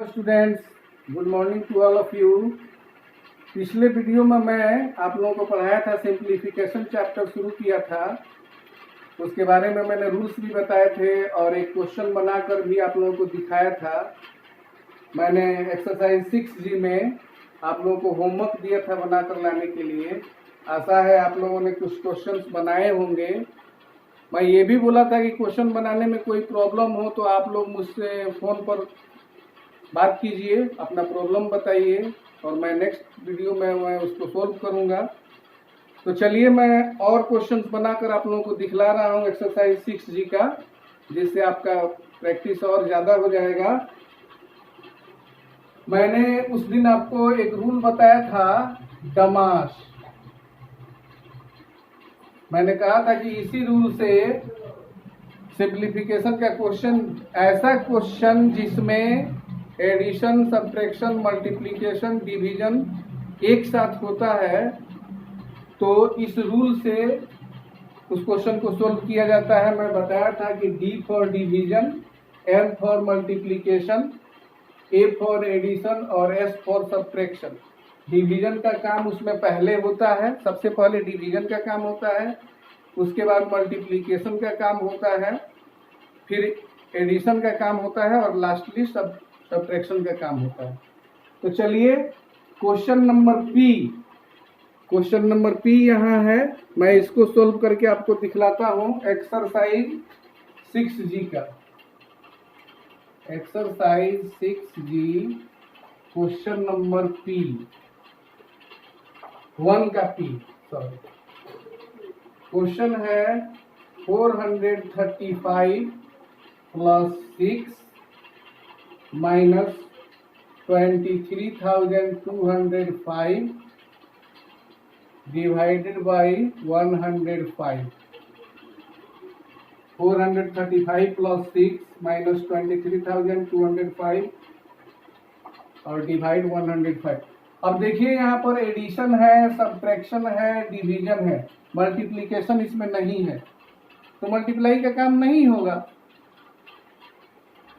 Students, good morning to all of you. पिछले video में मैं आप लोगों को पढ़ाया था, सिंप्लीफिकेशन चैप्टर शुरू किया था। उसके बारे में मैंने रूल्स भी बताए थे और एक क्वेश्चन बनाकर भी आप लोगों को दिखाया था। मैंने एक्सरसाइज 6G में आप लोगों को होमवर्क दिया था बनाकर लाने के लिए। आशा है आप लोगों ने कुछ क्वेश्चंस बनाए होंगे। मैं ये भी बोला था कि क्वेश्चन बनाने में कोई प्रॉब्लम हो तो आप लोग मुझसे फ़ोन पर बात कीजिए, अपना प्रॉब्लम बताइए और मैं नेक्स्ट वीडियो में मैं उसको सोल्व करूंगा। तो चलिए मैं और क्वेश्चंस बनाकर आप लोगों को दिखला रहा हूं एक्सरसाइज 6G का, जिससे आपका प्रैक्टिस और ज़्यादा हो जाएगा। मैंने उस दिन आपको एक रूल बताया था, डमास। मैंने कहा था कि इसी रूल से सिंप्लीफिकेशन का क्वेश्चन, ऐसा क्वेश्चन जिसमें एडिशन, सब्ट्रैक्शन, मल्टीप्लिकेशन, डिवीजन एक साथ होता है, तो इस रूल से उस क्वेश्चन को सोल्व किया जाता है। मैं बताया था कि D for division, M for multiplication, A for addition और S फॉर सब्ट्रैक्शन। डिवीजन का काम उसमें पहले होता है, सबसे पहले डिवीजन का काम होता है, उसके बाद मल्टीप्लिकेशन का काम होता है, फिर एडिशन का काम होता है और लास्टली सब्ट्रैक्शन का काम होता है। तो चलिए क्वेश्चन नंबर P यहाँ है। मैं इसको सोल्व करके आपको दिखलाता हूँ। एक्सरसाइज 6G का, exercise 6G question number P, 1 का P, सॉरी। क्वेश्चन है 435 plus 6 minus 23,205 divided by 105। 435 plus 6 minus 23,205 और डिवाइड 105। अब देखिए यहाँ पर एडिशन है, सब्ट्रैक्शन है, डिवीजन है, मल्टीप्लिकेशन इसमें नहीं है, तो मल्टीप्लाई का काम नहीं होगा।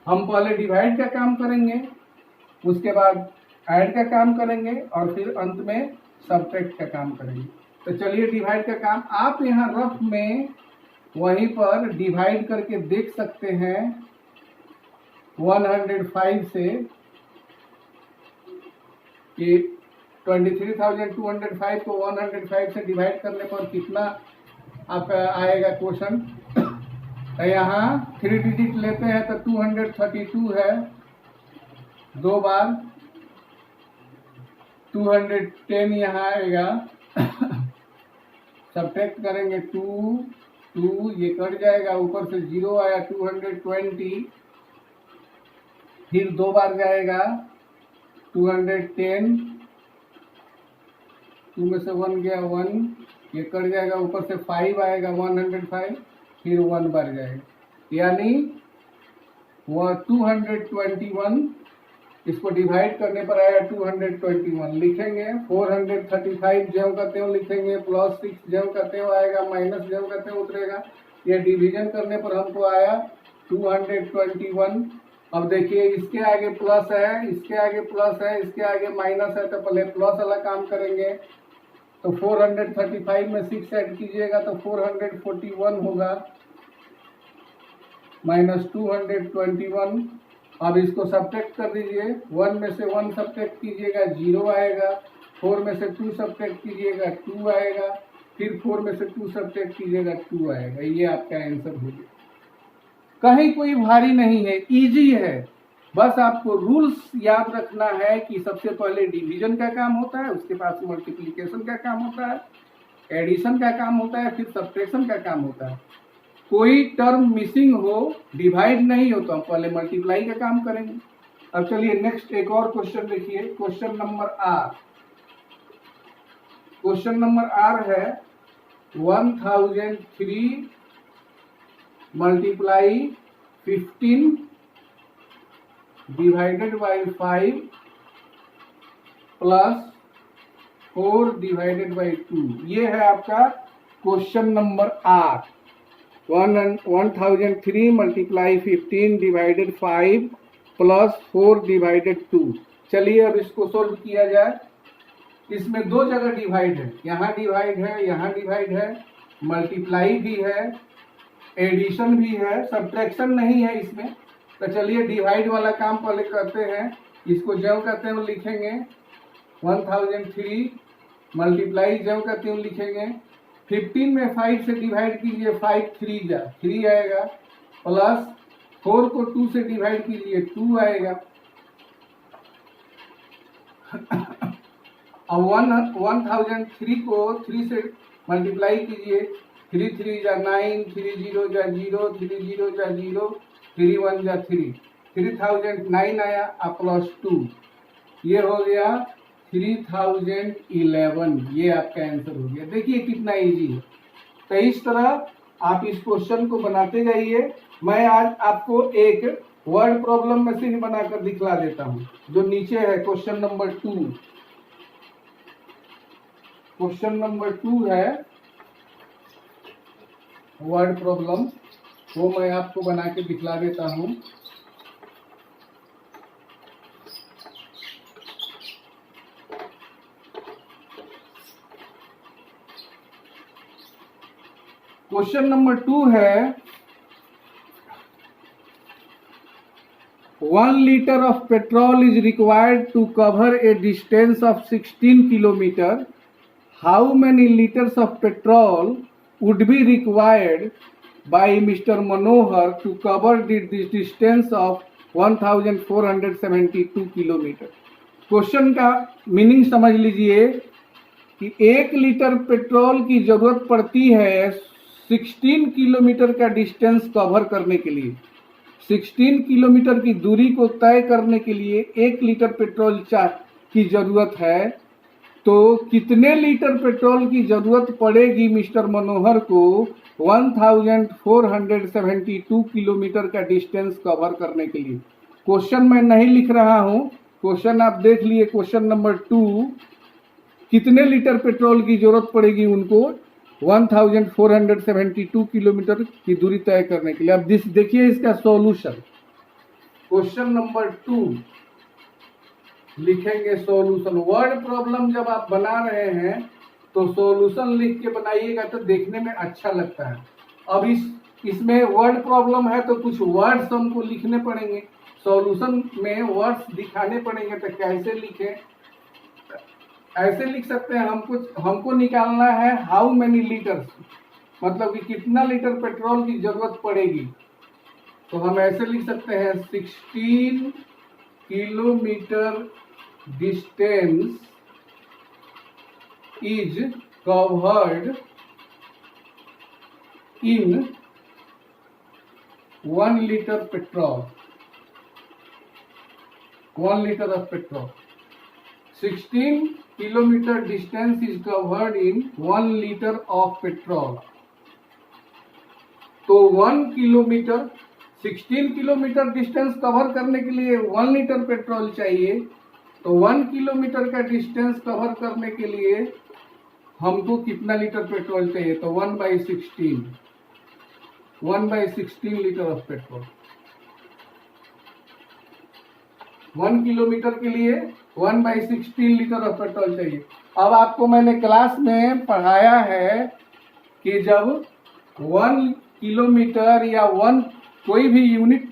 हम पहले डिवाइड का काम करेंगे, उसके बाद ऐड का काम करेंगे और फिर अंत में सब्ट्रैक्ट का काम करेंगे। तो चलिए डिवाइड का काम आप यहाँ रफ में वहीं पर डिवाइड करके देख सकते हैं। 105 से कि 23,205 को 105 से डिवाइड करने पर कितना आपका आएगा क्वेश्चन। यहाँ 3 डिजिट लेते हैं तो 232 है, 2 बार 210 यहाँ आएगा। सब्ट्रैक्ट करेंगे 2 ये कट जाएगा, ऊपर से 0 आया 220, फिर 2 बार जाएगा 210, 2 में से 1 गया 1, ये कट जाएगा, ऊपर से 5 आएगा 105, फिर 1 बार जाएगा, यानी वह 221। इसको डिवाइड करने पर आया 221। लिखेंगे 435 ज्यों का त्यों लिखेंगे, प्लस 6 ज्यों का त्यों आएगा, माइनस ज्यों का त्यों उतरेगा। ये डिवीजन करने पर हमको आया 221। अब देखिए इसके आगे प्लस है, इसके आगे प्लस है, इसके आगे माइनस है, तो पहले प्लस वाला काम करेंगे। तो 435 में 6 ऐड कीजिएगा तो 441 होगा, माइनस 221। अब इसको सब्ट्रैक्ट कर दीजिए, 1 में से 1 सब्ट्रैक्ट कीजिएगा 0 आएगा, 4 में से 2 सब्ट्रैक्ट कीजिएगा 2 आएगा, फिर 4 में से 2 सब्ट्रैक्ट कीजिएगा 2 आएगा। ये आपका आंसर हो गया। कहीं कोई भारी नहीं है, इजी है। बस आपको रूल्स याद रखना है कि सबसे पहले डिवीजन का काम होता है, उसके बाद मल्टीप्लिकेशन का काम होता है, एडिशन का काम होता है, फिर सब्ट्रैक्शन का काम होता है। कोई टर्म मिसिंग हो, डिवाइड नहीं हो, तो हम पहले मल्टीप्लाई का काम करेंगे। अब चलिए नेक्स्ट एक और क्वेश्चन देखिए, question number R। Question number R है 1003 multiply 15 divided by 5 plus 4 divided by 2। ये है आपका question number R। 1003 multiply 15 divided 5 plus 4 divided 2। चलिए अब इसको सोल्व किया जाए। इसमें दो जगह डिवाइड है, यहाँ डिवाइड है, यहाँ डिवाइड है, मल्टीप्लाई भी है, एडिशन भी है, सब्ट्रैक्शन नहीं है इसमें। तो चलिए डिवाइड वाला काम पहले करते हैं। इसको जो कहते हैं वो लिखेंगे 1003, मल्टीप्लाई जो कहते हैं लिखेंगे 15 में 5 से डिवाइड कीजिए, 5 3 जा 3 आएगा, प्लस 4 को 2 से डिवाइड कीजिए 2 आएगा। अब 1003 को 3 से मल्टीप्लाई कीजिए, 3 3 जा 9, 3 0 जा 0, 3 0 जा 0, 3 1 जा 3, 3009 आया और प्लस 2, ये हो गया 3011। ये आपका आंसर हो गया। देखिए कितना इजी है। तो इस तरह आप इस क्वेश्चन को बनाते जाइए। मैं आज आपको एक वर्ड प्रॉब्लम में से ही बनाकर दिखला देता हूं, जो नीचे है क्वेश्चन नंबर 2। क्वेश्चन नंबर 2 है वर्ड प्रॉब्लम, वो मैं आपको बना के दिखला देता हूं। क्वेश्चन नंबर 2 है 1 liter of petrol is required to cover a distance of 16 kilometer. How many liters of petrol would be required by Mr. Manohar to cover this distance of 1472 kilometre. Question का meaning समझ लीजिए कि 1 litre petrol की जरूरत पड़ती है 16 kilometre का distance cover करने के लिए। 16 किलोमीटर की दूरी को तय करने के लिए 1 लीटर पेट्रोल की जरूरत है। तो कितने लीटर पेट्रोल की जरूरत पड़ेगी मिस्टर मनोहर को 1472 किलोमीटर का डिस्टेंस कवर करने के लिए? क्वेश्चन मैं नहीं लिख रहा हूं, क्वेश्चन आप देख लिए। क्वेश्चन नंबर 2, कितने लीटर पेट्रोल की जरूरत पड़ेगी उनको 1472 किलोमीटर की दूरी तय करने के लिए। अब देखिए इसका सॉल्यूशन। क्वेश्चन नंबर 2 लिखेंगे सॉल्यूशन। वर्ड प्रॉब्लम जब आप बना रहे हैं तो सॉल्यूशन लिख के बनाइएगा तो देखने में अच्छा लगता है। अब इसमें वर्ड प्रॉब्लम है तो कुछ वर्ड्स हमको लिखने पड़ेंगे, सॉल्यूशन में वर्ड्स दिखाने पड़ेंगे। तो कैसे लिखें? ऐसे लिख सकते हैं, हमको निकालना है हाउ मेनी लीटर्स, मतलब कि कितना लीटर पेट्रोल की जरूरत पड़ेगी। तो हम ऐसे लिख सकते हैं 16 kilometre distance is covered in 1 litre petrol, 1 litre of petrol. 16 kilometre distance is covered in 1 litre of petrol. तो 1 किलोमीटर 16 किलोमीटर डिस्टेंस कवर करने के लिए 1 लीटर पेट्रोल चाहिए। तो 1 किलोमीटर का डिस्टेंस कवर करने के लिए हमको कितना लीटर पेट्रोल चाहिए? तो 1/16 लीटर ऑफ पेट्रोल 1 किलोमीटर के लिए 1/16 लीटर ऑफ पेट्रोल चाहिए। अब आपको मैंने क्लास में पढ़ाया है कि जब 1 किलोमीटर या 1 कोई भी यूनिट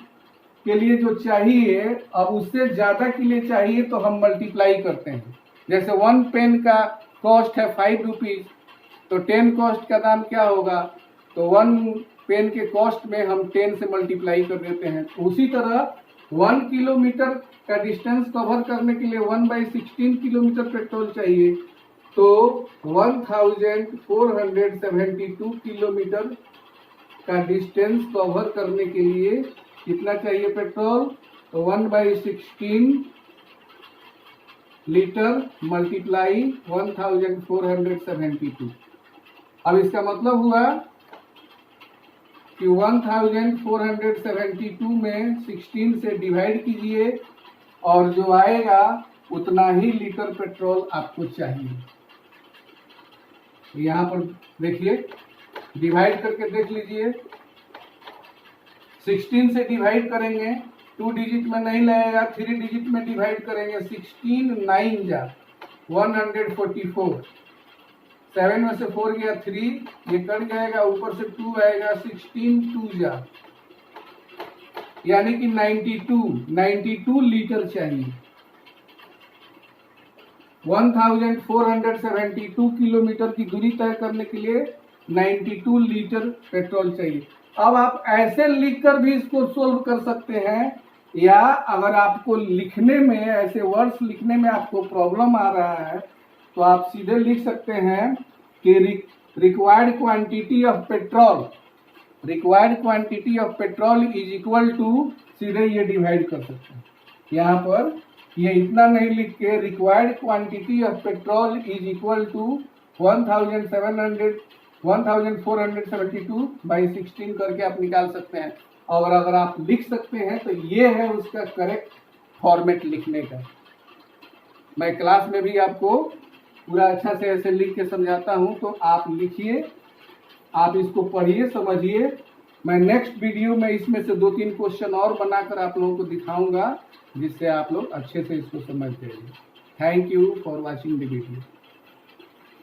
के लिए जो चाहिए, अब उससे ज़्यादा के लिए चाहिए तो हम मल्टीप्लाई करते हैं। जैसे 1 पेन का कॉस्ट है 5 रुपीज़, तो 10 कॉस्ट का दाम क्या होगा? तो 1 पेन के कॉस्ट में हम 10 से मल्टीप्लाई कर देते हैं। उसी तरह 1 किलोमीटर का डिस्टेंस कवर करने के लिए 1/16 किलोमीटर पेट्रोल चाहिए। तो 1472 किलोमीटर का डिस्टेंस कवर करने के लिए कितना चाहिए पेट्रोल? तो 1/16 लीटर मल्टीप्लाई 1472। अब इसका मतलब हुआ कि 1472 में 16 से डिवाइड कीजिए और जो आएगा उतना ही लीटर पेट्रोल आपको चाहिए। यहाँ पर देखिए, डिवाइड करके देख लीजिए। 16 से डिवाइड करेंगे 2 डिजिट में नहीं लगेगा, 3 डिजिट में डिवाइड करेंगे। 16 9 जा 144, 7 में से 4 गया 3, ये कट जाएगा, ऊपर से 2 आएगा, 16 2 जा यानी कि 92 लीटर चाहिए। 1472 किलोमीटर की दूरी तय करने के लिए 92 लीटर पेट्रोल चाहिए। अब आप ऐसे लिखकर भी इसको सोल्व कर सकते हैं, या अगर आपको लिखने में, ऐसे वर्ड्स लिखने में आपको प्रॉब्लम आ रहा है, तो आप सीधे लिख सकते हैं कि required quantity of petrol is equal to, सीधे ये डिवाइड कर सकते हैं। यहाँ पर ये इतना नहीं लिख के required quantity of petrol is equal to 1472 by 16 करके आप निकाल सकते हैं। और अगर आप लिख सकते हैं तो ये है उसका करेक्ट फॉर्मेट लिखने का। मैं क्लास में भी आपको पूरा अच्छा से ऐसे लिख के समझाता हूँ, तो आप लिखिए, आप इसको पढ़िए, समझिए। मैं नेक्स्ट वीडियो में इसमें से 2-3 क्वेश्चन और बनाकर आप लोगों को दिखाऊंगा, जिससे आप लोग अच्छे से इसको समझ जाइए। Thank you for watching the video.